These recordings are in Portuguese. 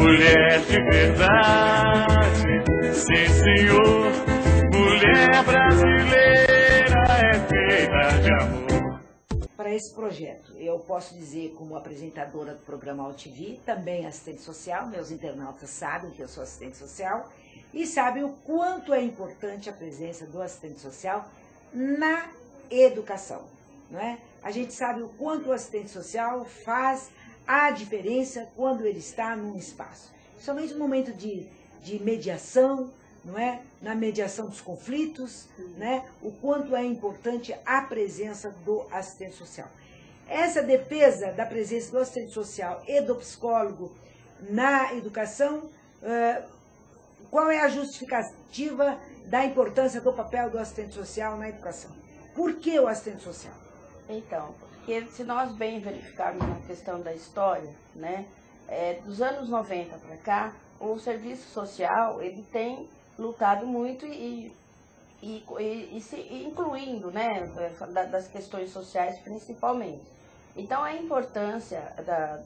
mulher de verdade, sim senhor, mulher brasileira é feita de amor. Para esse projeto, eu posso dizer como apresentadora do programa AltV, também assistente social, meus internautas sabem que eu sou assistente social, e sabem o quanto é importante a presença do assistente social na educação, não é? A gente sabe o quanto o assistente social faz a diferença quando ele está num espaço. Somente no momento de mediação, não é? Na mediação dos conflitos, né? O quanto é importante a presença do assistente social. Essa defesa da presença do assistente social e do psicólogo na educação, qual é a justificativa da importância do papel do assistente social na educação? Por que o assistente social? Então, porque se nós bem verificarmos na questão da história, né, dos anos 90 para cá, o serviço social ele tem lutado muito e se incluindo, né, das questões sociais principalmente. Então, a importância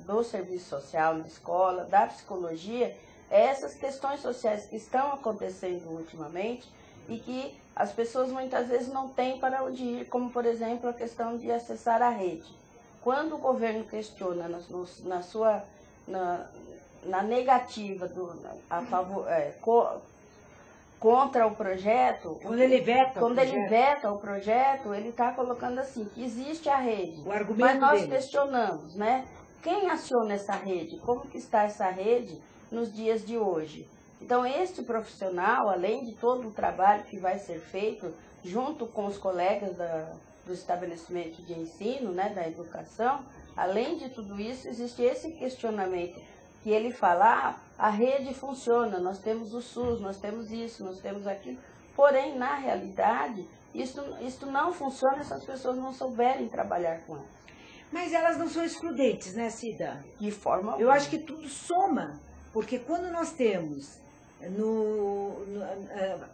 do serviço social na escola, da psicologia, essas questões sociais que estão acontecendo ultimamente e que as pessoas muitas vezes não têm para onde ir, como, por exemplo, a questão de acessar a rede. Quando o governo questiona na negativa contra o projeto, quando ele veta o projeto, ele está colocando assim, que existe a rede, o argumento mas nós dele. questionamos, né? Quem aciona essa rede? Como que está essa rede nos dias de hoje? Então, este profissional, além de todo o trabalho que vai ser feito junto com os colegas do estabelecimento de ensino, né, da educação, além de tudo isso, existe esse questionamento que ele fala, a rede funciona, nós temos o SUS, nós temos isso, nós temos aquilo, porém, na realidade, isso não funciona se as pessoas não souberem trabalhar com elas. Mas elas não são excludentes, né, Cida? De forma alguma. Eu acho que tudo soma, porque quando nós temos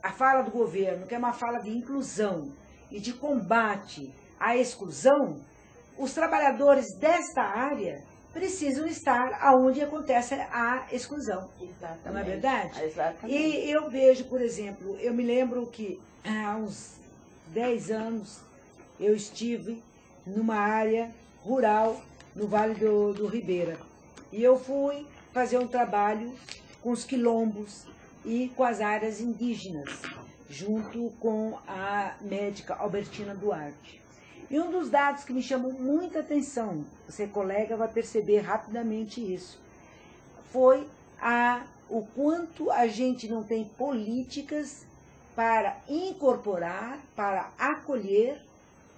a fala do governo, que é uma fala de inclusão e de combate à exclusão, os trabalhadores desta área precisam estar aonde acontece a exclusão. Exatamente. Não é verdade? Exatamente. E eu vejo, por exemplo, eu me lembro que há uns 10 anos eu estive numa área rural no Vale do Ribeira. E eu fui fazer um trabalho com os quilombos e com as áreas indígenas, junto com a médica Albertina Duarte. E um dos dados que me chamou muita atenção, você colega vai perceber rapidamente isso, foi o quanto a gente não tem políticas para incorporar, para acolher,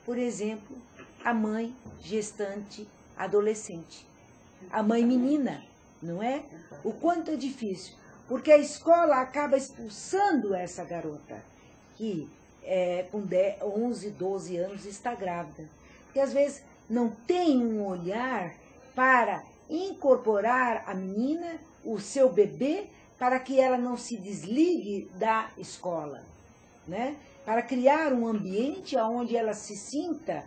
por exemplo, a mãe gestante adolescente, a mãe menina, não é? O quanto é difícil, porque a escola acaba expulsando essa garota, que com 11, 12 anos está grávida, porque às vezes não tem um olhar para incorporar a menina, o seu bebê, para que ela não se desligue da escola, né? Para criar um ambiente onde ela se sinta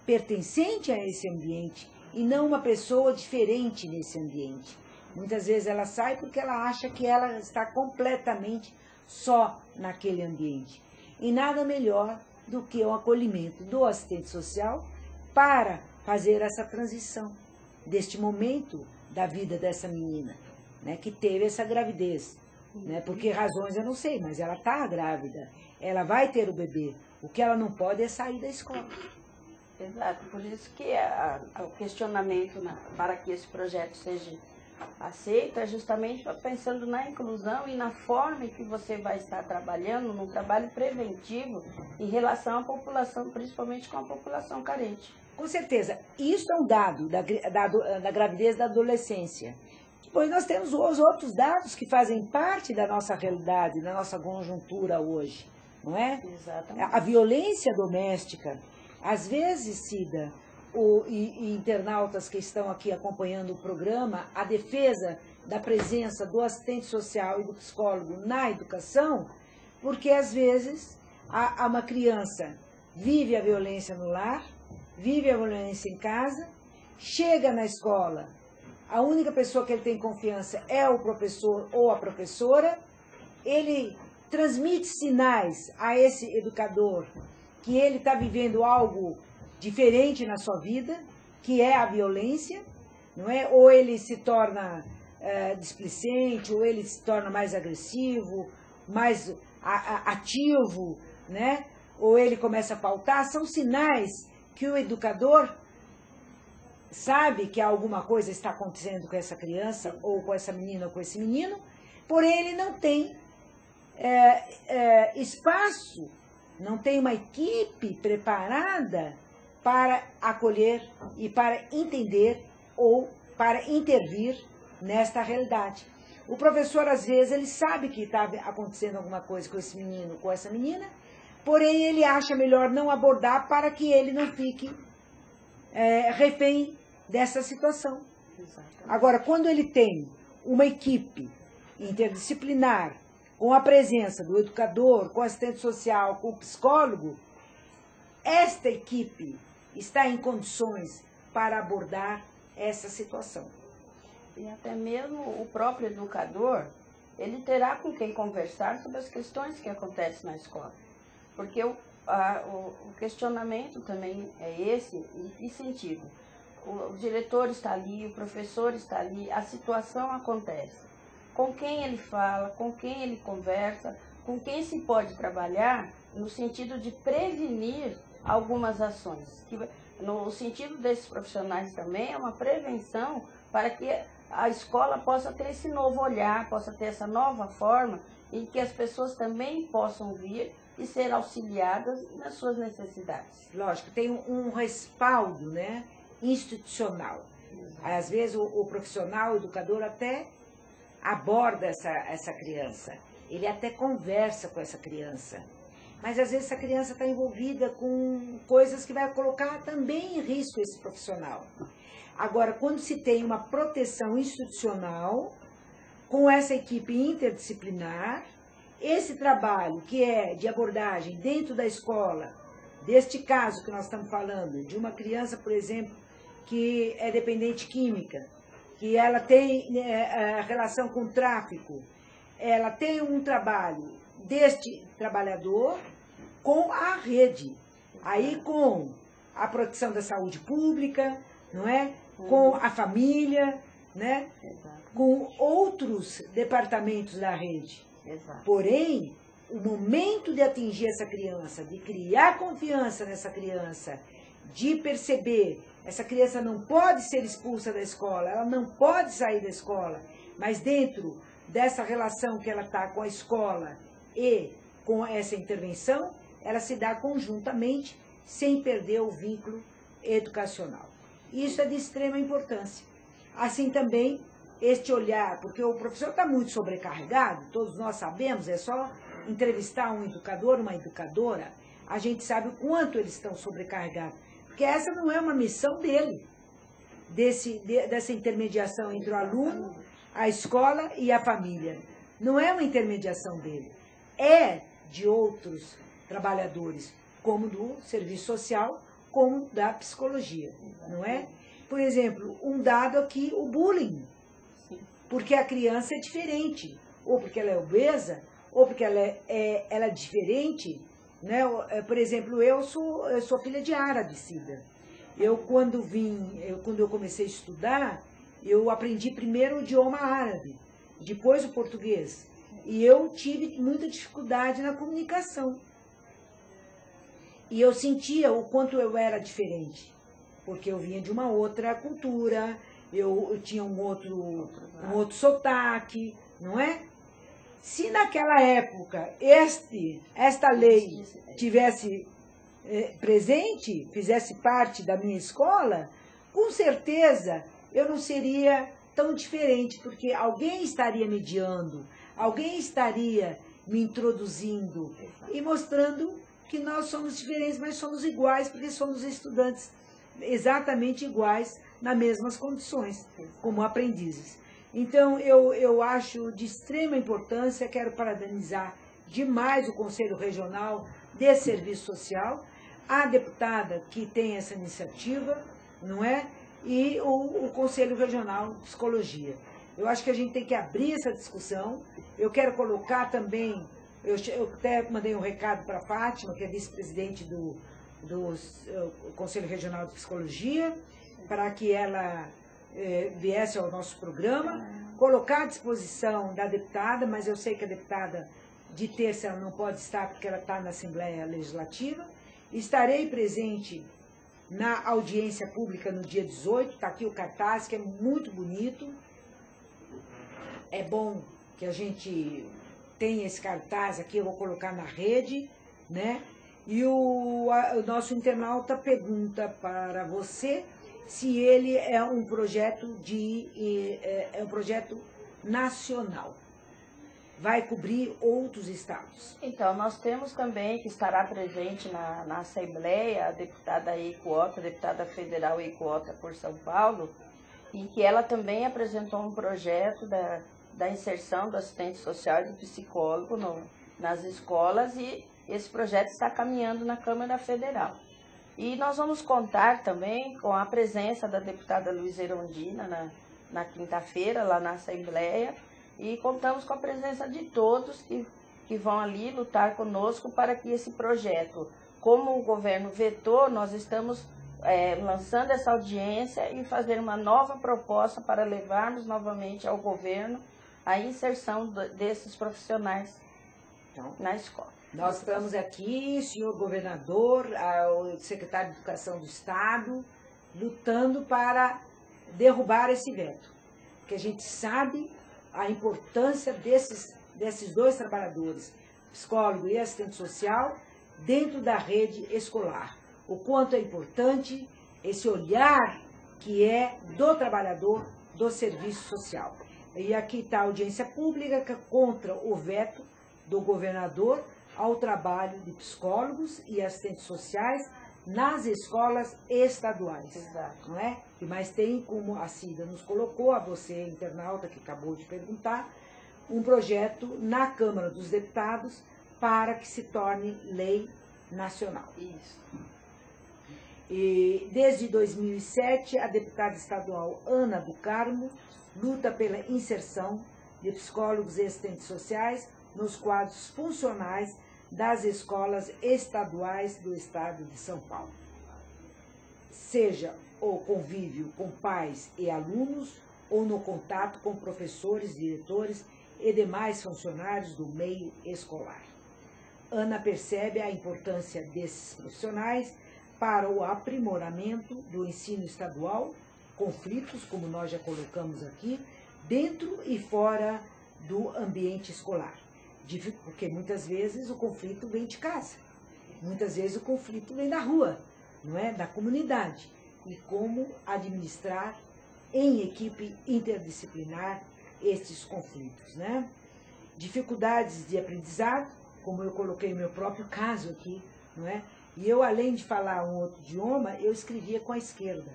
pertencente a esse ambiente e não uma pessoa diferente nesse ambiente. Muitas vezes ela sai porque ela acha que ela está completamente só naquele ambiente. E nada melhor do que o acolhimento do assistente social para fazer essa transição deste momento da vida dessa menina, né, que teve essa gravidez. Né, por que razões eu não sei, mas ela está grávida, ela vai ter o bebê. O que ela não pode é sair da escola. Exato, por isso que o questionamento para que esse projeto seja aceito é justamente pensando na inclusão e na forma em que você vai estar trabalhando, num trabalho preventivo em relação à população, principalmente com a população carente. Com certeza, isso é um dado da gravidez da adolescência. Depois nós temos os outros dados que fazem parte da nossa realidade, da nossa conjuntura hoje, não é? Exatamente. A violência doméstica. Às vezes, Cida, e internautas que estão aqui acompanhando o programa, a defesa da presença do assistente social e do psicólogo na educação, porque às vezes uma criança vive a violência no lar, vive a violência em casa, chega na escola, a única pessoa que ele tem confiança é o professor ou a professora, ele transmite sinais a esse educador que ele está vivendo algo diferente na sua vida, que é a violência, não é? Ou ele se torna displicente, ou ele se torna mais agressivo, mais ativo, né? Ou ele começa a faltar. São sinais que o educador sabe que alguma coisa está acontecendo com essa criança, ou com essa menina, ou com esse menino, porém ele não tem espaço, não tem uma equipe preparada para acolher e para entender ou para intervir nesta realidade. O professor, às vezes, ele sabe que está acontecendo alguma coisa com esse menino, com essa menina, porém ele acha melhor não abordar para que ele não fique refém dessa situação. Agora, quando ele tem uma equipe interdisciplinar, com a presença do educador, com o assistente social, com o psicólogo, esta equipe está em condições para abordar essa situação. E até mesmo o próprio educador, ele terá com quem conversar sobre as questões que acontecem na escola. Porque o questionamento também é esse, em que sentido? O diretor está ali, o professor está ali, a situação acontece. Com quem ele fala, com quem ele conversa, com quem se pode trabalhar no sentido de prevenir algumas ações. Que, no sentido desses profissionais também, é uma prevenção para que a escola possa ter esse novo olhar, possa ter essa nova forma, em que as pessoas também possam vir e ser auxiliadas nas suas necessidades. Lógico, tem um respaldo, né, institucional. Às vezes o profissional, o educador até aborda essa criança, ele até conversa com essa criança, mas às vezes essa criança está envolvida com coisas que vai colocar também em risco esse profissional. Agora, quando se tem uma proteção institucional, com essa equipe interdisciplinar, esse trabalho que é de abordagem dentro da escola, deste caso que nós estamos falando, de uma criança, por exemplo, que é dependente química, que ela tem relação com o tráfico, ela tem um trabalho deste trabalhador com a rede, aí com a proteção da saúde pública, não é? Com a família, né? Com outros departamentos da rede. Porém, o momento de atingir essa criança, de criar confiança nessa criança, de perceber, essa criança não pode ser expulsa da escola, ela não pode sair da escola, mas dentro dessa relação que ela está com a escola e com essa intervenção, ela se dá conjuntamente, sem perder o vínculo educacional. Isso é de extrema importância. Assim também, este olhar, porque o professor está muito sobrecarregado, todos nós sabemos, é só entrevistar um educador, uma educadora, a gente sabe o quanto eles estão sobrecarregados. Porque essa não é uma missão dele, dessa intermediação entre o aluno, a escola e a família. Não é uma intermediação dele, é de outros trabalhadores, como do serviço social, como da psicologia, não é? Por exemplo, um dado aqui, o bullying, porque a criança é diferente, ou porque ela é obesa, ou porque ela é diferente, né? Por exemplo, eu sou filha de árabe, Cida. Quando eu comecei a estudar, eu aprendi primeiro o idioma árabe, depois o português, e eu tive muita dificuldade na comunicação. E eu sentia o quanto eu era diferente, porque eu vinha de uma outra cultura, eu tinha um outro sotaque, não é? Se naquela época esta lei tivesse presente, fizesse parte da minha escola, com certeza eu não seria tão diferente, porque alguém estaria mediando, alguém estaria me introduzindo e mostrando que nós somos diferentes, mas somos iguais, porque somos estudantes exatamente iguais, nas mesmas condições, como aprendizes. Então, eu acho de extrema importância, quero parabenizar demais o Conselho Regional de Serviço Social, a deputada que tem essa iniciativa, não é? e o Conselho Regional de Psicologia. Eu acho que a gente tem que abrir essa discussão. Eu quero colocar também, eu até mandei um recado para a Fátima, que é vice-presidente do Conselho Regional de Psicologia, para que ela viesse ao nosso programa, colocar à disposição da deputada, mas eu sei que a deputada de terça ela não pode estar porque ela está na Assembleia Legislativa. Estarei presente na audiência pública no dia 18, está aqui o cartaz, que é muito bonito. É bom que a gente tenha esse cartaz aqui, eu vou colocar na rede, né? E o nosso internauta pergunta para você se ele é um projeto nacional. Vai cobrir outros estados. Então, nós temos também que estará presente na Assembleia a deputada Eicuota, deputada federal Eicuota por São Paulo, e que ela também apresentou um projeto da inserção do assistente social e do psicólogo nas escolas, e esse projeto está caminhando na Câmara Federal. E nós vamos contar também com a presença da deputada Luísa Erondina na quinta-feira, lá na Assembleia, e contamos com a presença de todos que vão ali lutar conosco para que esse projeto, como o governo vetou, nós estamos lançando essa audiência e fazer uma nova proposta para levarmos novamente ao governo a inserção desses profissionais na escola. Nós estamos aqui, senhor governador, o secretário de Educação do Estado, lutando para derrubar esse veto. Porque a gente sabe a importância desses dois trabalhadores, psicólogo e assistente social, dentro da rede escolar. O quanto é importante esse olhar que é do trabalhador do serviço social. E aqui está a audiência pública contra o veto do governador ao trabalho de psicólogos e assistentes sociais nas escolas estaduais. Exato. Não é? Mas tem, como a Cida nos colocou, a você, internauta, que acabou de perguntar, um projeto na Câmara dos Deputados para que se torne lei nacional. Isso. E desde 2007, a deputada estadual Ana do Carmo luta pela inserção de psicólogos e assistentes sociais nos quadros funcionais das escolas estaduais do estado de São Paulo. Seja o convívio com pais e alunos, ou no contato com professores, diretores e demais funcionários do meio escolar. Ana percebe a importância desses profissionais para o aprimoramento do ensino estadual, conflitos, como nós já colocamos aqui, dentro e fora do ambiente escolar. Porque muitas vezes o conflito vem de casa, muitas vezes o conflito vem da rua, não é? Da comunidade. E como administrar em equipe interdisciplinar esses conflitos, né? Dificuldades de aprendizado, como eu coloquei o meu próprio caso aqui, não é? E eu, além de falar um outro idioma, eu escrevia com a esquerda.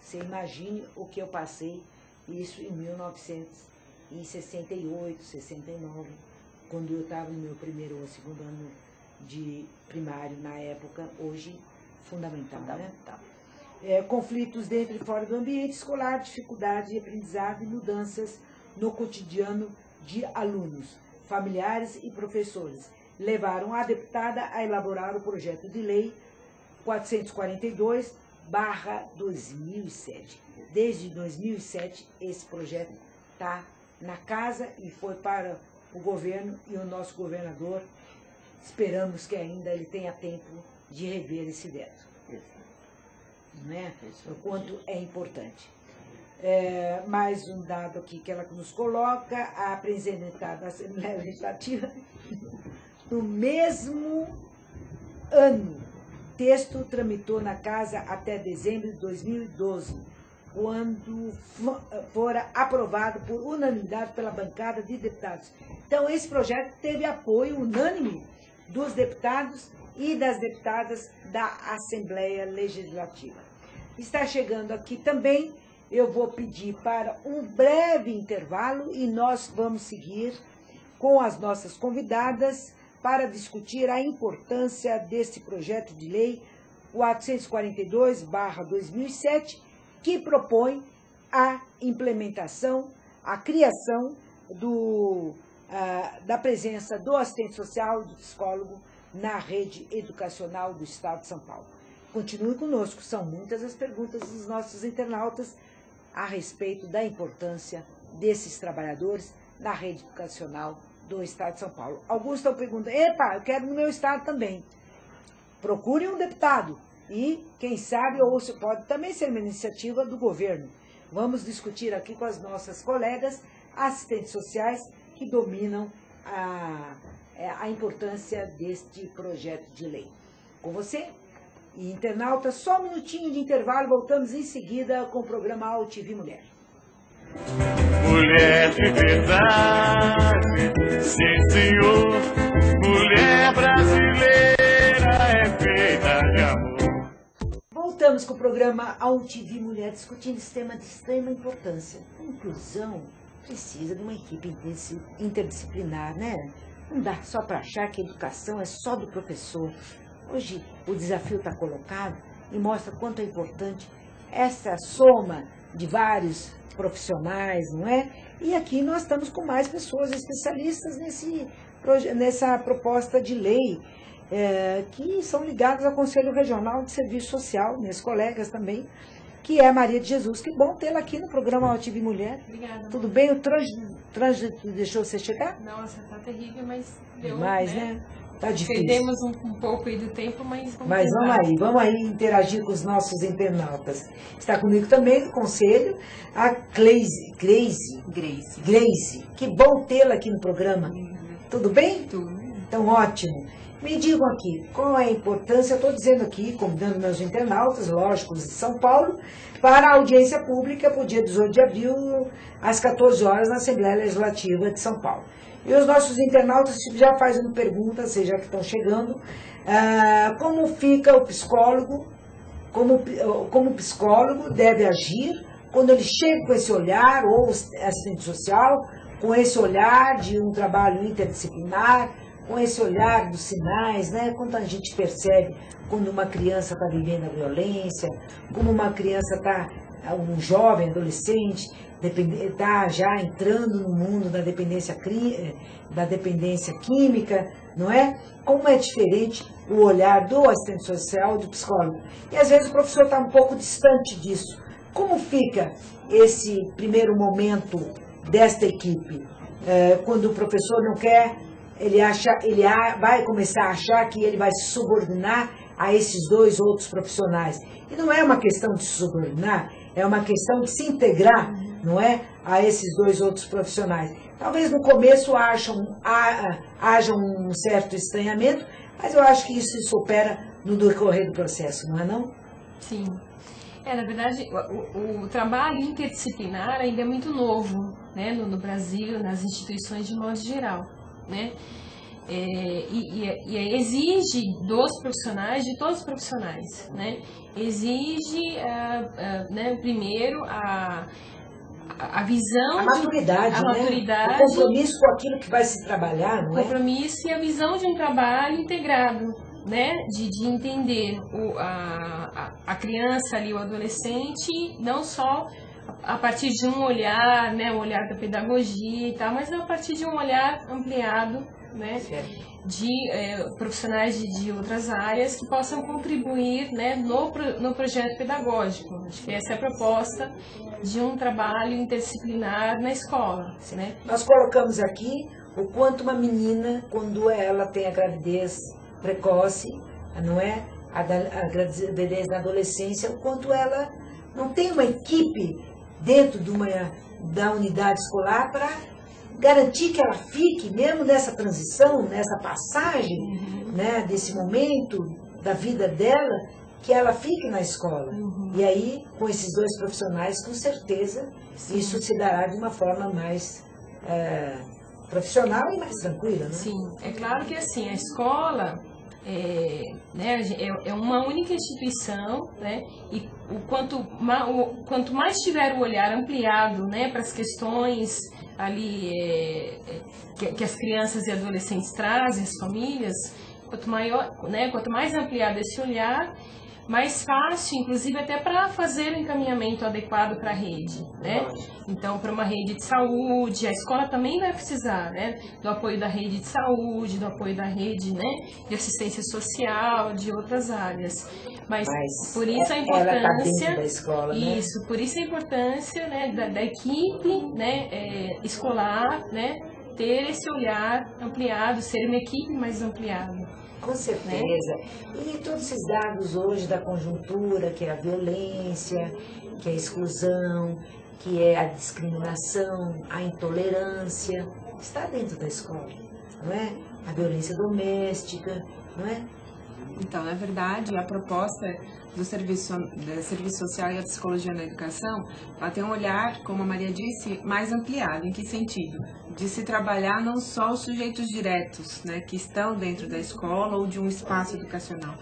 Você imagine o que eu passei, isso em 1968, 69, quando eu estava no meu primeiro ou segundo ano de primário, na época, hoje fundamental, né? Conflitos dentro e fora do ambiente escolar, dificuldade de aprendizado e mudanças no cotidiano de alunos, familiares e professores, levaram a deputada a elaborar o projeto de lei 442/2007. Desde 2007, esse projeto está na casa e foi para o governo e o nosso governador. Esperamos que ainda ele tenha tempo de rever esse veto. Né? O quanto é importante. Mais um dado aqui que ela nos coloca: a apresentada da Assembleia Legislativa, no mesmo ano, texto tramitou na casa até dezembro de 2012, quando fora aprovado por unanimidade pela bancada de deputados. Então, esse projeto teve apoio unânime dos deputados e das deputadas da Assembleia Legislativa. Está chegando aqui também, eu vou pedir para um breve intervalo e nós vamos seguir com as nossas convidadas para discutir a importância desse projeto de lei 442/2007, que propõe a implementação, a criação da presença do assistente social e do psicólogo na rede educacional do Estado de São Paulo. Continue conosco, são muitas as perguntas dos nossos internautas a respeito da importância desses trabalhadores na rede educacional do Estado de São Paulo. Alguns estão perguntando, epa, eu quero no meu estado também. Procure um deputado e, quem sabe, ou pode também ser uma iniciativa do governo. Vamos discutir aqui com as nossas colegas assistentes sociais que dominam a importância deste projeto de lei. Com você, e internauta, só um minutinho de intervalo, voltamos em seguida com o programa AltV Mulher. Mulher de verdade, sim senhor, mulher brasileira é feita de amor. Voltamos com o programa AltV Mulher, discutindo esse tema de extrema importância. A inclusão precisa de uma equipe interdisciplinar, né? Não dá só para achar que a educação é só do professor. Hoje o desafio está colocado e mostra quanto é importante essa soma de vários profissionais, não é? E aqui nós estamos com mais pessoas especialistas nessa proposta de lei, que são ligadas ao Conselho Regional de Serviço Social, minhas colegas também, que é a Maria de Jesus. Que bom tê-la aqui no programa AltV Mulher. Obrigada. Tudo bem? O trânsito deixou você chegar? Nossa, tá terrível, mas deu, né? Tá difícil. Perdemos um pouco aí do tempo, mas vamos aí interagir com os nossos internautas. Está comigo também no conselho a Grace. Que bom tê-la aqui no programa. Tudo bem? Tudo. Então, ótimo. Me digam aqui, qual é a importância, eu estou dizendo aqui, convidando meus internautas, lógicos, de São Paulo, para a audiência pública para o dia 18 de abril, às 14 horas, na Assembleia Legislativa de São Paulo. E os nossos internautas já fazem perguntas, já que estão chegando, como fica o psicólogo, como o psicólogo deve agir quando ele chega com esse olhar, ou assistente social, com esse olhar de um trabalho interdisciplinar, com esse olhar dos sinais, né? Quando a gente percebe quando uma criança está vivendo a violência, como uma criança um jovem, adolescente, está já entrando no mundo da dependência química, não é? Como é diferente o olhar do assistente social e do psicólogo. E às vezes o professor está um pouco distante disso. Como fica esse primeiro momento desta equipe? Quando o professor não quer, ele vai começar a achar que ele vai se subordinar a esses dois outros profissionais. E não é uma questão de se subordinar, é uma questão de se integrar, não é, a esses dois outros profissionais. Talvez no começo haja um certo estranhamento, mas eu acho que isso se supera no decorrer do processo, não é não? Sim. Na verdade, o trabalho interdisciplinar ainda é muito novo, né, no Brasil, nas instituições de modo geral, né? E exige dos profissionais, de todos os profissionais, né? Exige, né, primeiro a visão, a maturidade, né? O compromisso com aquilo que vai se trabalhar, não é? O compromisso e a visão de um trabalho integrado, né? De entender a criança ali, o adolescente, não só a partir de um olhar, né, o olhar da pedagogia e tal, mas a partir de um olhar ampliado, né, de profissionais de outras áreas que possam contribuir, né, no projeto pedagógico. Acho que essa é a proposta de um trabalho interdisciplinar na escola, né? Nós colocamos aqui o quanto uma menina, quando ela tem a gravidez precoce, não é? A gravidez na adolescência, o quanto ela não tem uma equipe dentro da unidade escolar para garantir que ela fique, mesmo nessa transição, nessa passagem, né, desse momento da vida dela, que ela fique na escola. E aí, com esses dois profissionais, com certeza, isso se dará de uma forma mais profissional e mais tranquila, né? Sim, é claro que assim, a escola né, é uma única instituição, né, e quanto mais tiver o olhar ampliado, né, para as questões ali que as crianças e adolescentes trazem, as famílias, quanto mais ampliado esse olhar, mais fácil, inclusive até para fazer o encaminhamento adequado para a rede, né? Então, para uma rede de saúde, a escola também vai precisar, né, do apoio da rede de saúde, do apoio da rede, né, de assistência social, de outras áreas. Mas por isso a importância, ela tá dentro da escola, né? Isso, por isso a importância, né, da equipe, né, escolar, né, ter esse olhar ampliado, ser uma equipe mais ampliada. Com certeza. E todos esses dados hoje da conjuntura, que é a violência, que é a exclusão, que é a discriminação, a intolerância, está dentro da escola, não é? A violência doméstica, não é? Então, na verdade, a proposta do serviço social e a psicologia na educação, ela tem um olhar, como a Maria disse, mais ampliado. Em que sentido? De se trabalhar não só os sujeitos diretos, né, que estão dentro da escola ou de um espaço educacional.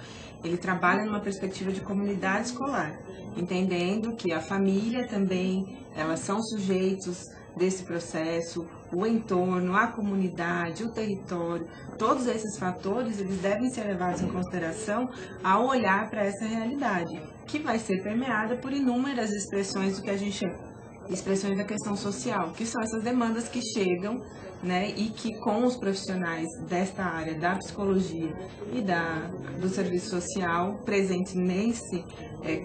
Ele trabalha numa perspectiva de comunidade escolar, entendendo que a família também, elas são sujeitos desse processo, o entorno, a comunidade, o território, todos esses fatores, eles devem ser levados em consideração ao olhar para essa realidade, que vai ser permeada por inúmeras expressões do que a gente chama expressões da questão social, que são essas demandas que chegam, né, e que com os profissionais desta área da psicologia e do serviço social presentes nesse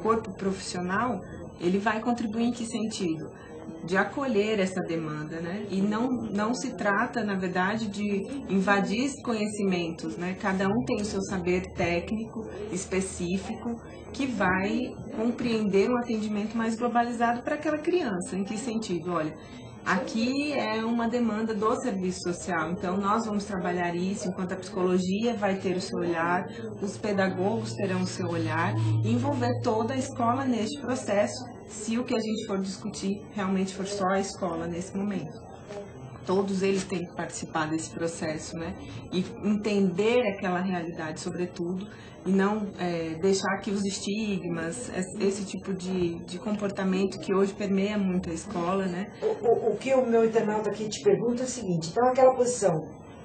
corpo profissional, ele vai contribuir em que sentido? De acolher essa demanda, né? E não se trata, na verdade, de invadir conhecimentos, né? Cada um tem o seu saber técnico específico que vai compreender um atendimento mais globalizado para aquela criança. Em que sentido? Olha, aqui é uma demanda do serviço social, então nós vamos trabalhar isso, enquanto a psicologia vai ter o seu olhar, os pedagogos terão o seu olhar, e envolver toda a escola neste processo, se o que a gente for discutir realmente for só a escola nesse momento. Todos eles têm que participar desse processo, né? E entender aquela realidade, sobretudo, e não deixar que os estigmas, esse tipo de comportamento que hoje permeia muito a escola, né? O que o meu internauta aqui te pergunta é o seguinte: então aquela posição,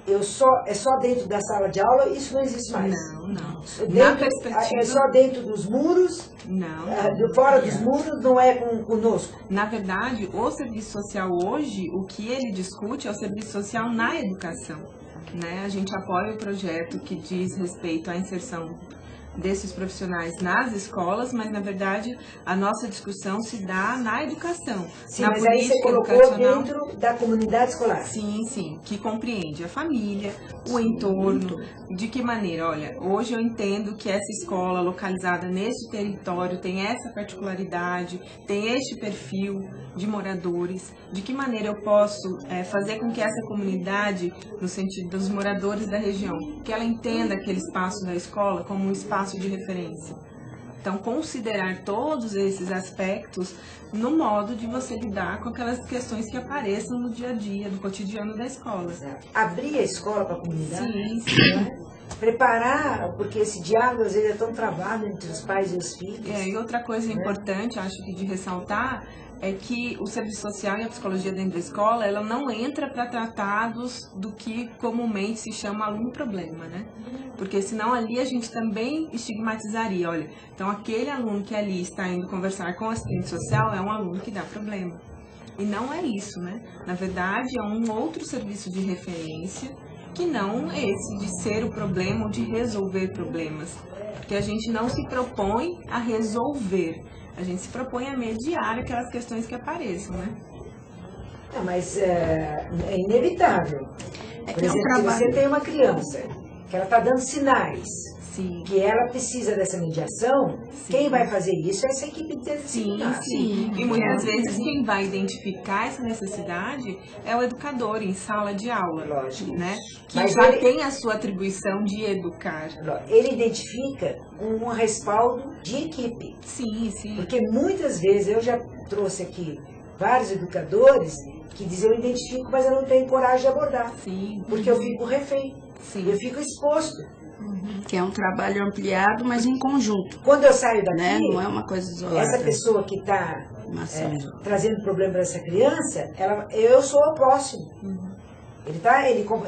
é só dentro da sala de aula, isso não existe mais? Não. Na perspectiva... É só dentro dos muros? Não. Fora dos muros não é conosco? Na verdade, o serviço social hoje, o que ele discute é o serviço social na educação, né? A gente apoia o projeto que diz respeito à inserção desses profissionais nas escolas, mas na verdade a nossa discussão se dá na educação. Sim, na mas aí você colocou dentro da comunidade escolar. Sim, que compreende a família, o entorno, de que maneira, olha, hoje eu entendo que essa escola localizada nesse território tem essa particularidade, tem este perfil de moradores, de que maneira eu posso fazer com que essa comunidade, no sentido dos moradores da região, que ela entenda aquele espaço da escola como um espaço de referência. Então, considerar todos esses aspectos no modo de você lidar com aquelas questões que apareçam no dia a dia, no cotidiano da escola. Abrir a escola para a comunidade. Sim. Né? Preparar, porque esse diálogo às vezes é tão travado entre os pais e os filhos. E outra coisa importante, acho que de ressaltar, é que o serviço social e a psicologia dentro da escola, ela não entra para tratados do que comumente se chama aluno-problema, né? Porque senão ali a gente também estigmatizaria, olha, então aquele aluno que ali está indo conversar com o assistente social é um aluno que dá problema. E não é isso, né? Na verdade, é um outro serviço de referência que não esse de ser o problema ou de resolver problemas. Porque a gente não se propõe a resolver, a gente se propõe a mediar aquelas questões que apareçam, né? Não, mas é inevitável. Por exemplo, se você tem uma criança que ela está dando sinais, Sim. que ela precisa dessa mediação, Sim. quem vai fazer isso é essa equipe interdisciplinar. Sim. E muitas vezes quem vai identificar essa necessidade é o educador em sala de aula, Lógico. né? Que Mas já ele tem a sua atribuição de educar. Ele identifica um respaldo de equipe. Sim. Porque muitas vezes eu já trouxe aqui vários educadores que dizem: eu identifico, mas eu não tenho coragem de abordar. Sim. Porque eu fico refém. Sim. Eu fico exposto. Que é um trabalho ampliado, mas em conjunto. Quando eu saio daqui, né? Não é uma coisa isolada. essa pessoa que está trazendo problema para essa criança, eu sou o próximo. Ele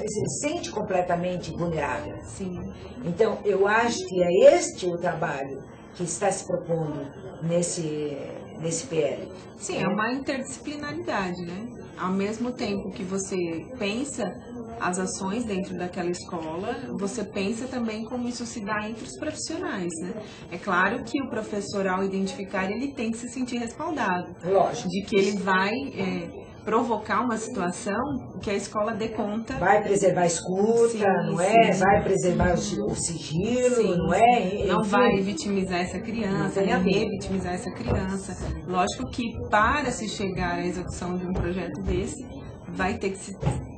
se sente completamente vulnerável. Sim. Então, eu acho que é este o trabalho que está se propondo nesse PL? Sim, é uma interdisciplinaridade, né? Ao mesmo tempo que você pensa as ações dentro daquela escola, você pensa também como isso se dá entre os profissionais, né? É claro que o professor, ao identificar, ele tem que se sentir respaldado. Lógico. De que ele vai provocar uma situação que a escola dê conta. Vai preservar a escuta, Sim, não é? sim. Vai preservar o sigilo, Sim, não é? não Enfim. vai vitimizar essa criança, Não tem a nem ver. revitimizar essa criança. Lógico que para se chegar à execução de um projeto desse, vai ter que se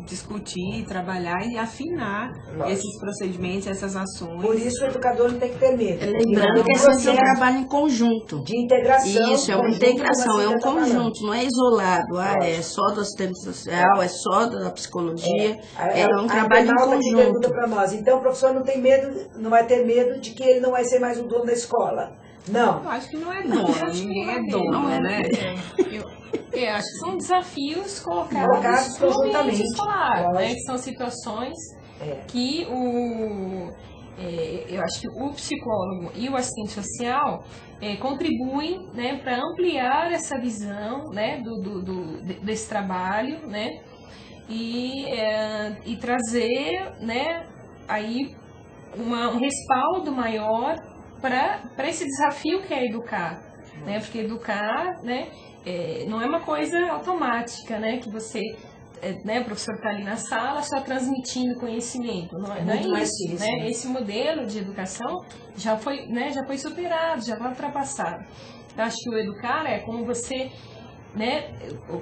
discutir, trabalhar e afinar Lógico. esses procedimentos, essas ações. Por isso o educador não tem que ter medo. Lembrando que esse é um trabalho em conjunto. de integração. Isso, é uma conjunto, integração, como a é um Cíntia tá falando. conjunto, não é isolado. É só do assistente social, é só da psicologia, é um trabalho em internauta aqui pergunta conjunto. para nós, então o professor não tem medo, não vai ter medo de que ele não vai ser mais o dono da escola. Não. Eu acho que não é dono, ninguém é dono, Não é né? Eu acho que são desafios colocados Colocados no ambiente conjuntamente. escolar, né? Lógico. Que são situações É. que eu acho que o psicólogo e o assistente social contribuem, né, para ampliar essa visão, né, desse trabalho, né, e trazer, né, aí um respaldo maior para esse desafio que é educar, né, porque educar, né, não é uma coisa automática, né, que você, né, o professor está ali na sala só transmitindo conhecimento, não é Muito mais isso, isso, né? né? Esse modelo de educação já foi superado, já foi ultrapassado. Eu acho que o educar é como você, né,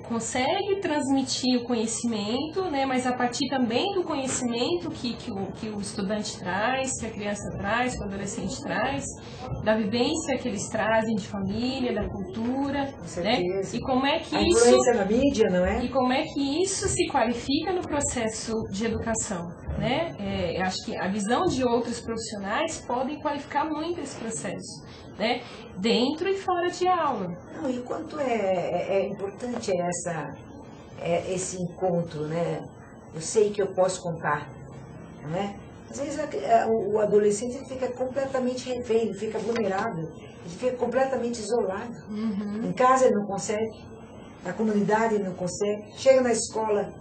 consegue transmitir o conhecimento, né, mas a partir também do conhecimento que o estudante traz, que a criança traz, que o adolescente traz, da vivência que eles trazem de família, da cultura, Com né, certeza. e como é que A isso influência na mídia, não é? e como é que isso se qualifica no processo de educação, né? Eu acho que a visão de outros profissionais podem qualificar muito esse processo, né? Dentro e fora de aula. Não, e o quanto é importante esse encontro, né? Eu sei que eu posso contar, não é? Às vezes o adolescente ele fica completamente refém, ele fica vulnerável, ele fica completamente isolado. Em casa ele não consegue, na comunidade ele não consegue, chega na escola,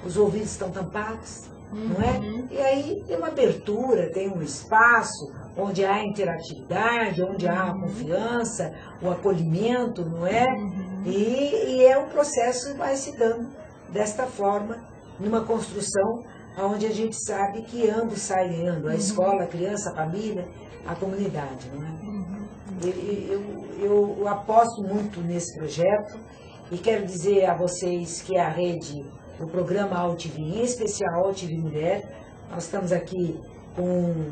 os ouvidos estão tampados, não é? E aí tem uma abertura, tem um espaço onde há interatividade, onde há a confiança, o acolhimento, não é? E é um processo que vai se dando desta forma, numa construção onde a gente sabe que ambos saem ganhando, a escola, a criança, a família, a comunidade, não é? Eu aposto muito nesse projeto e quero dizer a vocês que a rede, o programa AltV, em especial AltV Mulher, nós estamos aqui com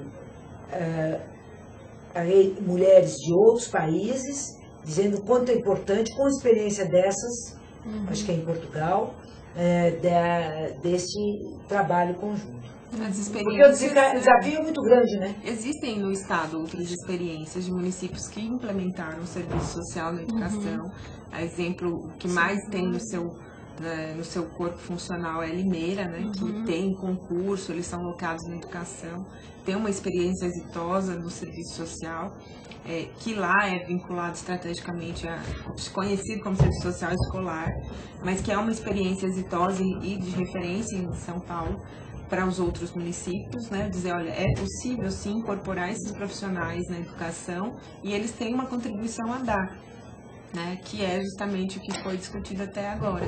mulheres de outros países, dizendo o quanto é importante, com experiência dessas, acho que é em Portugal, desse trabalho conjunto. As Porque o experiências desafio é muito grande, né? existem no estado outras experiências de municípios que implementaram o serviço social na educação. A exemplo que mais tem no seu corpo funcional é Limeira, né, que tem concurso, eles são locados na educação, tem uma experiência exitosa no serviço social, que lá é vinculado estrategicamente conhecido como serviço social escolar, mas que é uma experiência exitosa e de referência em São Paulo para os outros municípios, né, dizer, olha, é possível sim incorporar esses profissionais na educação e eles têm uma contribuição a dar, né, que é justamente o que foi discutido até agora.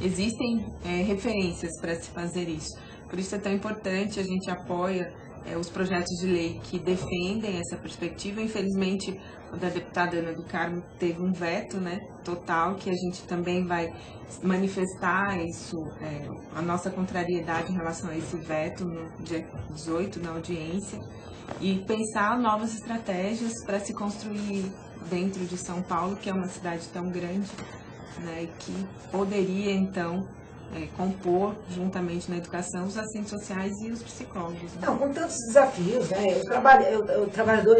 Existem referências para se fazer isso, por isso é tão importante, a gente apoia os projetos de lei que defendem essa perspectiva. Infelizmente, o da deputada Ana do Carmo teve um veto, né, total, que a gente também vai manifestar isso, a nossa contrariedade em relação a esse veto no dia 18, na audiência, e pensar novas estratégias para se construir dentro de São Paulo, que é uma cidade tão grande, né, que poderia, então, compor, juntamente na educação, os assistentes sociais e os psicólogos. Né? Não, com tantos desafios, né? O trabalhador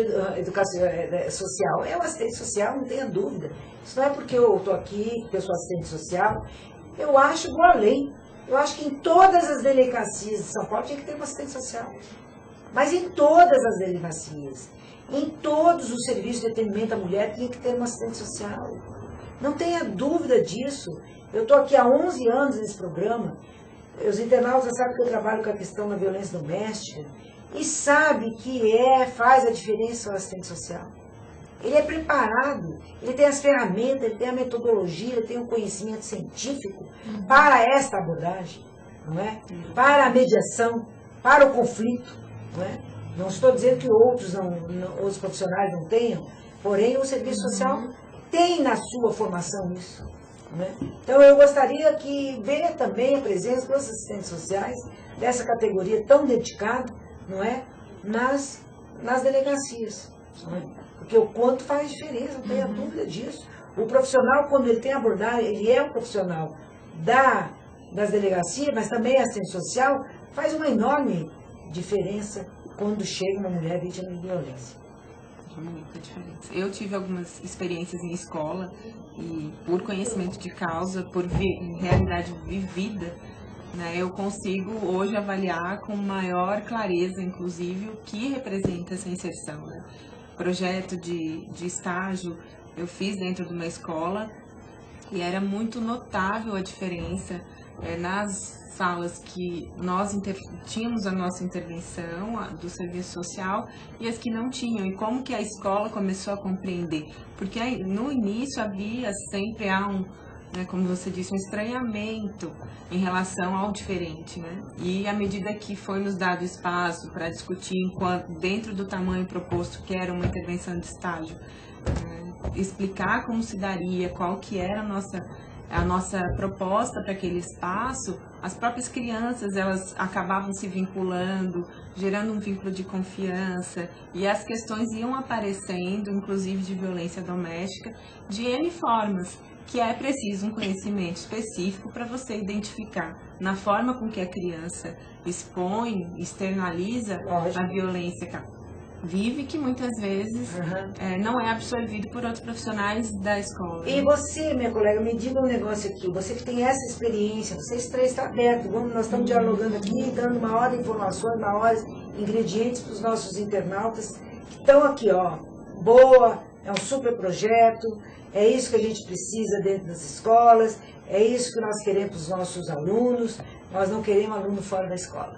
social é um assistente social, não tenha dúvida. Isso não é porque eu estou aqui, porque eu sou assistente social. Eu acho vou além. Eu acho que em todas as delegacias de São Paulo tinha que ter um assistente social. Mas em todas as delegacias, em todos os serviços de atendimento à mulher, tinha que ter um assistente social. Não tenha dúvida disso. Eu estou aqui há 11 anos nesse programa. Os internautas sabem que eu trabalho com a questão da violência doméstica e sabe que faz a diferença o assistente social. Ele é preparado, ele tem as ferramentas, ele tem a metodologia, ele tem o conhecimento científico para esta abordagem, não é? Para a mediação, para o conflito, não é? Não estou dizendo que outros profissionais não tenham, porém o serviço social tem na sua formação isso. Não é? Então eu gostaria que venha também a presença dos assistentes sociais, dessa categoria tão dedicada, não é? nas delegacias. Não é? Porque o quanto faz diferença, não tenha dúvida disso. O profissional, quando ele tem abordagem, ele é um profissional das delegacias, mas também assistente social, faz uma enorme diferença quando chega uma mulher vítima de violência. Muita diferença. Eu tive algumas experiências em escola e por conhecimento de causa, por realidade vivida, né, eu consigo hoje avaliar com maior clareza, inclusive, o que representa essa inserção. Né? Projeto de estágio eu fiz dentro de uma escola e era muito notável a diferença nas salas que nós tínhamos a nossa intervenção do serviço social e as que não tinham, e como que a escola começou a compreender, porque no início sempre há como você disse, um estranhamento em relação ao diferente, né? E à medida que foi nos dado espaço para discutir dentro do tamanho proposto, que era uma intervenção de estágio, explicar como se daria, qual que era a nossa proposta para aquele espaço, as próprias crianças, elas acabavam se vinculando, gerando um vínculo de confiança, e as questões iam aparecendo, inclusive de violência doméstica, de N formas, que é preciso um conhecimento específico para você identificar na forma com que a criança expõe, externaliza a violência que vive, que muitas vezes não é absorvido por outros profissionais da escola. E você, minha colega, me diga um negócio aqui, você que tem essa experiência, vocês três estão abertos, nós estamos dialogando aqui, dando uma hora de informações, uma hora de ingredientes para os nossos internautas, que estão aqui, boa, é um super projeto, é isso que a gente precisa dentro das escolas, é isso que nós queremos para os nossos alunos, nós não queremos aluno fora da escola.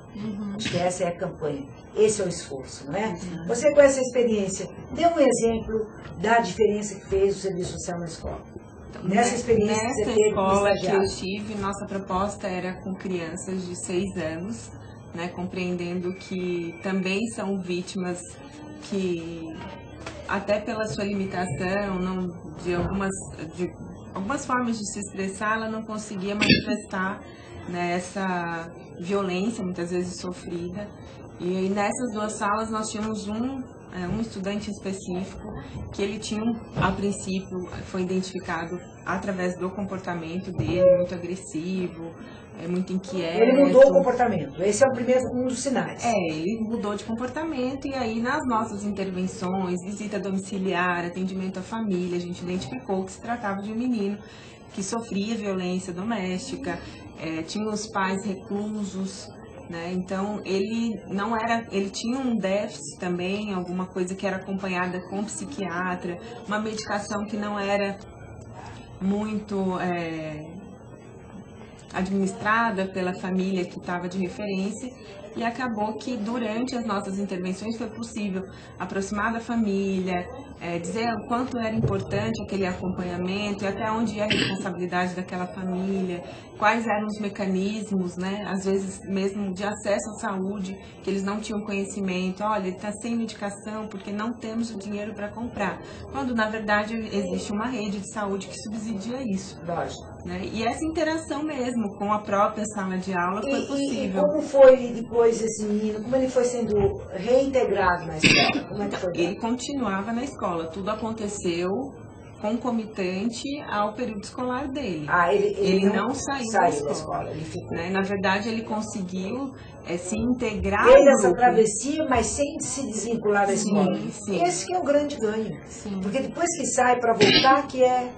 Acho que essa é a campanha, esse é o esforço, não é? Você com essa experiência, dê um exemplo da diferença que fez o serviço social na escola. Nessa experiência que você teve escola que eu tive, nossa proposta era com crianças de 6 anos, né, compreendendo que também são vítimas que, até pela sua limitação, de algumas formas de se expressar, ela não conseguia manifestar, né, essa violência, muitas vezes sofrida. E aí, nessas 2 salas nós tínhamos um estudante específico que ele tinha, a princípio, foi identificado através do comportamento dele, muito agressivo, muito inquieto. Ele mudou o comportamento, esse é um dos sinais. Ele mudou de comportamento, e aí nas nossas intervenções, visita domiciliar, atendimento à família, a gente identificou que se tratava de um menino que sofria violência doméstica, tinha os pais reclusos, né? Então ele tinha um déficit também, alguma coisa que era acompanhada com psiquiatra, uma medicação que não era muito administrada pela família que estava de referência, e acabou que durante as nossas intervenções foi possível aproximar da família, dizer o quanto era importante aquele acompanhamento e até onde ia a responsabilidade daquela família, quais eram os mecanismos, né, às vezes mesmo de acesso à saúde, que eles não tinham conhecimento. Olha, ele está sem medicação porque não temos o dinheiro para comprar, quando na verdade existe uma rede de saúde que subsidia isso. Né? E essa interação mesmo com a própria sala de aula foi possível. E como foi depois esse menino, como ele foi sendo reintegrado na escola? Como é que foi? Ele continuava na escola, tudo aconteceu concomitante ao período escolar dele. Ele não saiu da escola. Ele ficou. Né? Na verdade, ele conseguiu se integrar. Fez essa travessia, mas sem se desvincular da escola. Sim. Esse que é o grande ganho. Sim. Porque depois que sai para voltar, que é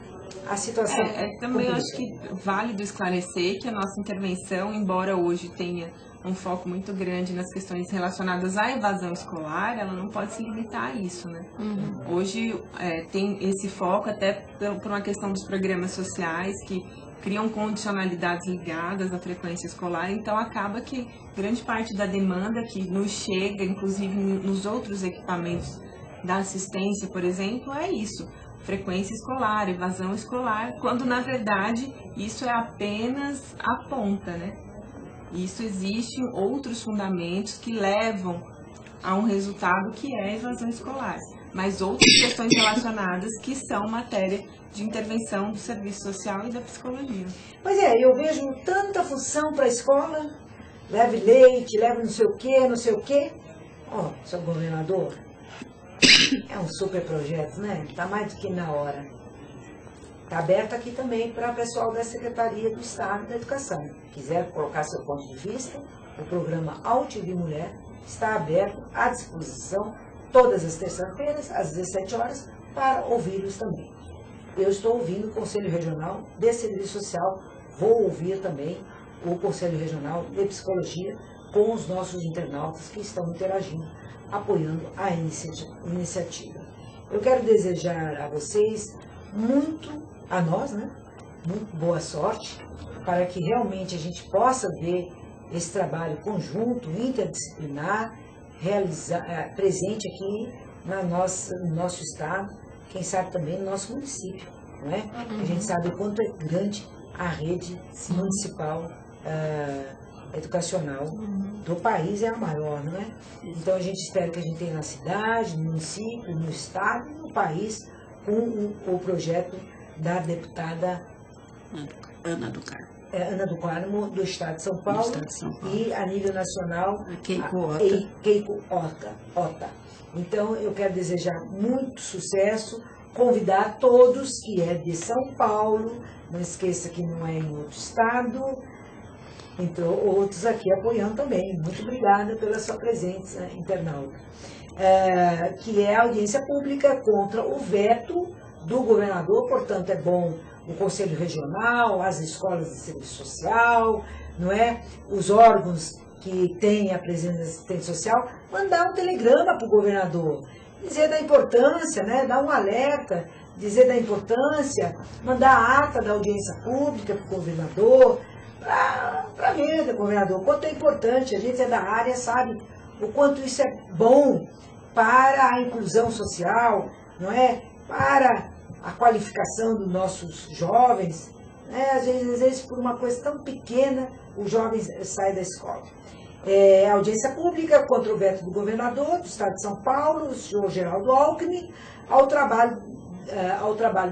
a situação. Também eu acho que válido esclarecer que a nossa intervenção, embora hoje tenha um foco muito grande nas questões relacionadas à evasão escolar, ela não pode se limitar a isso, né? Hoje tem esse foco até por uma questão dos programas sociais que criam condicionalidades ligadas à frequência escolar, então acaba que grande parte da demanda que nos chega, inclusive nos outros equipamentos da assistência, por exemplo, é isso. Frequência escolar, evasão escolar, quando na verdade isso é apenas a ponta, né? Isso existem outros fundamentos que levam a um resultado que é a evasão escolar, mas outras questões relacionadas que são matéria de intervenção do serviço social e da psicologia. Pois é, eu vejo tanta função para a escola, leve leite, leve não sei o quê, não sei o quê. Ó, seu governador, é um super projeto, né? Está mais do que na hora. Está aberto aqui também para o pessoal da Secretaria do Estado da Educação. Quiser colocar seu ponto de vista, o programa Altivi Mulher está aberto à disposição todas as terças-feiras, às 17 horas, para ouvi-los também. Eu estou ouvindo o Conselho Regional de Serviço Social, vou ouvir também o Conselho Regional de Psicologia com os nossos internautas que estão interagindo, apoiando a iniciativa. Eu quero desejar a vocês a nós, né? Muito boa sorte, para que realmente a gente possa ver esse trabalho conjunto, interdisciplinar, presente aqui no nosso estado, quem sabe também no nosso município, não é? A gente sabe o quanto é grande a rede municipal educacional do país, é a maior, não é? Então a gente espera que a gente tenha na cidade, no município, no estado e no país, com o projeto da deputada Ana do Carmo. Ana do Carmo, do Estado de São Paulo, e a nível nacional, Keiko Ota. Então, eu quero desejar muito sucesso, convidar todos que é de São Paulo, não esqueça que não é em outro estado, então outros aqui apoiando também. Muito obrigada pela sua presença, internauta. Que é a audiência pública contra o veto do governador, portanto é bom o Conselho Regional, as escolas de serviço social, não é? Os órgãos que têm a presença da assistente social, mandar um telegrama para o governador, dizer da importância, né? Dar um alerta, dizer da importância, mandar a ata da audiência pública para o governador, para ver, governador, o quanto é importante, a gente é da área, sabe o quanto isso é bom para a inclusão social, não é? Para a qualificação dos nossos jovens, né? Às vezes por uma coisa tão pequena, os jovens saem da escola. A audiência pública contra o veto do governador do Estado de São Paulo, o senhor Geraldo Alckmin, ao trabalho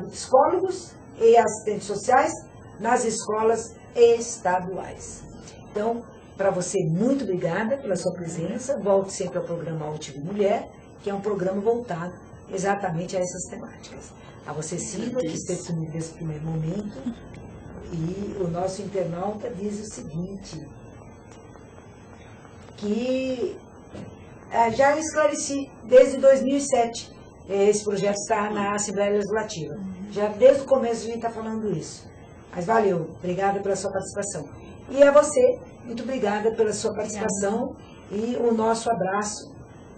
de psicólogos e assistentes sociais nas escolas estaduais. Então, para você, muito obrigada pela sua presença. Volte sempre ao programa Altivi Mulher, que é um programa voltado exatamente a essas temáticas. A você, Silvia, que esteve comigo nesse primeiro momento. E o nosso internauta diz o seguinte, que já esclareci desde 2007, esse projeto está na Assembleia Legislativa. Já desde o começo a gente está falando isso. Mas valeu, obrigada pela sua participação. E a você, muito obrigada pela sua participação e o nosso abraço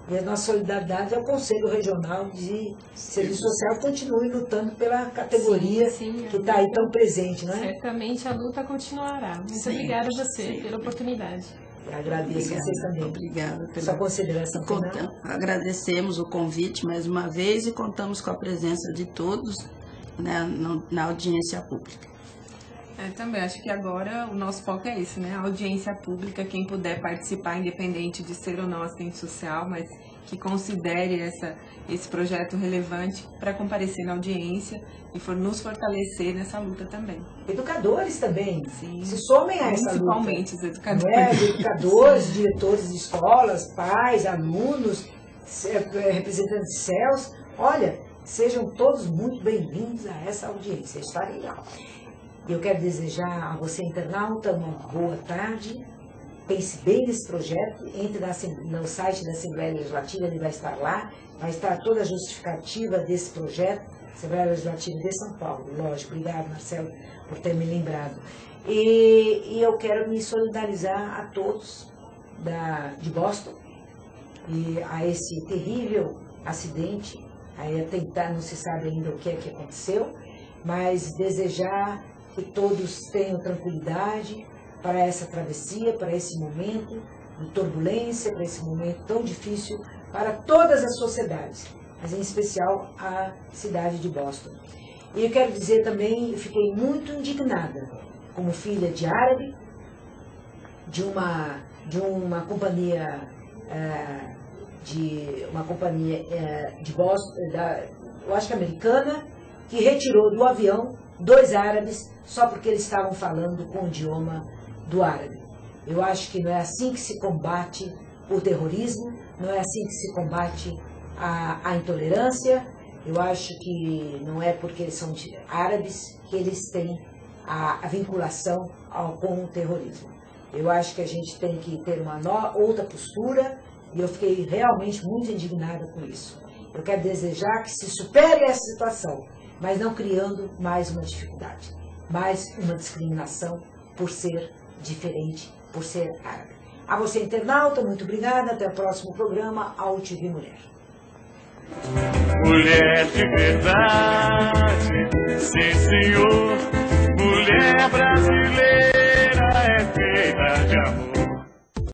e a nossa solidariedade ao Conselho Regional de Serviço Social, continue lutando pela categoria que está aí tão presente, não é? Certamente a luta continuará. Muito obrigada a você pela oportunidade. Eu agradeço a vocês também. Obrigada pela sua consideração final. Agradecemos o convite mais uma vez e contamos com a presença de todos, né, na audiência pública. Também acho que agora o nosso foco é esse, né? A audiência pública, quem puder participar, independente de ser ou não assistente social, mas que considere esse projeto relevante para comparecer na audiência e nos fortalecer nessa luta também. Educadores também, se somem a essa luta. Principalmente os educadores. Educadores, diretores de escolas, pais, alunos, representantes de CELS. Olha, sejam todos muito bem-vindos a essa audiência. Estarei lá. Eu quero desejar a você, internauta, uma boa tarde. Pense bem nesse projeto, entre no site da Assembleia Legislativa, ele vai estar lá, vai estar toda a justificativa desse projeto, Assembleia Legislativa de São Paulo, lógico. Obrigado, Marcelo, por ter me lembrado. E eu quero me solidarizar a todos de Boston e a esse terrível acidente. Aí até então não se sabe ainda o que é que aconteceu, mas desejar que todos tenham tranquilidade para essa travessia, para esse momento de turbulência, para esse momento tão difícil para todas as sociedades, mas em especial a cidade de Boston. E eu quero dizer também, eu fiquei muito indignada, como filha de árabe, de uma companhia de Boston, eu acho que americana, que retirou do avião 2 árabes só porque eles estavam falando com o idioma do árabe. Eu acho que não é assim que se combate o terrorismo, não é assim que se combate a intolerância. Eu acho que não é porque eles são árabes que eles têm a vinculação com o terrorismo. Eu acho que a gente tem que ter uma outra postura e eu fiquei realmente muito indignada com isso. Eu quero desejar que se supere essa situação, mas não criando mais uma dificuldade, mais uma discriminação por ser diferente, por ser árabe. A você, internauta, muito obrigada. Até o próximo programa, ao TV Mulher. Mulher de verdade, sim senhor.